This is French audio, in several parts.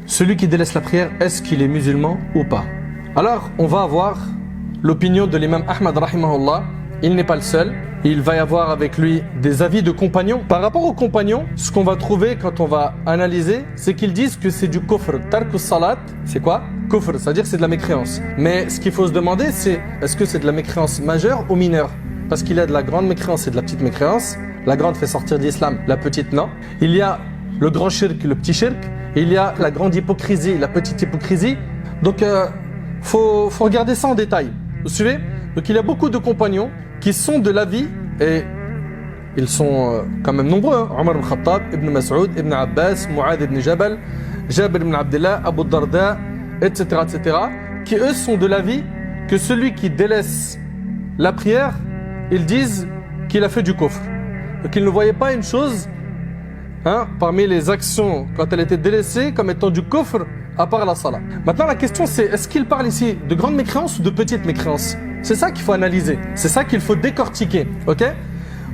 celui qui délaisse la prière, est-ce qu'il est musulman ou pas? Alors, on va avoir l'opinion de l'imam Ahmad rahimahullah. Il n'est pas le seul. Il va y avoir avec lui des avis de compagnons. Par rapport aux compagnons, ce qu'on va trouver quand on va analyser, c'est qu'ils disent que c'est du kufr. Tarkus salat, c'est quoi? Kufr, c'est-à-dire que c'est de la mécréance. Mais ce qu'il faut se demander, c'est est-ce que c'est de la mécréance majeure ou mineure? Parce qu'il y a de la grande mécréance et de la petite mécréance. La grande fait sortir d'islam, la petite non. Il y a le grand shirk et le petit shirk. Il y a la grande hypocrisie et la petite hypocrisie. Donc, faut regarder ça en détail. Vous suivez? Donc, il y a beaucoup de compagnons qui sont de l'avis, et ils sont quand même nombreux, hein. Omar ibn Khattab, Ibn Mas'ud, Ibn Abbas, Mu'adh ibn Jabal, Jabir ibn Abdullah, Abu Darda, etc., qui eux sont de l'avis que celui qui délaisse la prière, ils disent qu'il a fait du kufr. Donc ils ne voyaient pas une chose, hein, parmi les actions quand elle était délaissée comme étant du kufr, à part la salat. Maintenant la question c'est, est-ce qu'il parle ici de grande mécréance ou de petite mécréance? C'est ça qu'il faut analyser, c'est ça qu'il faut décortiquer, ok?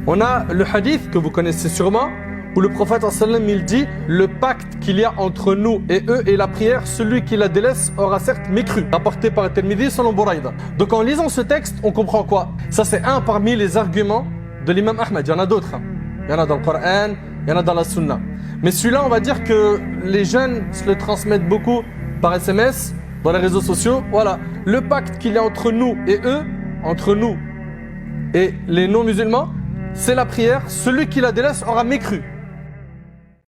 On a le hadith que vous connaissez sûrement, où le prophète sallam il dit le pacte qu'il y a entre nous et eux et la prière, celui qui la délaisse aura certes mécru, rapporté par Tirmidhi selon Bouraïda. Donc en lisant ce texte, on comprend quoi? Ça c'est un parmi les arguments de l'imam Ahmed, il y en a d'autres, hein. Il y en a dans le Coran, il y en a dans la Sunna. Mais celui-là, on va dire que les jeunes se le transmettent beaucoup par SMS, dans les réseaux sociaux. Voilà, le pacte qu'il y a entre nous et eux, entre nous et les non-musulmans, c'est la prière. Celui qui la délaisse aura mécru.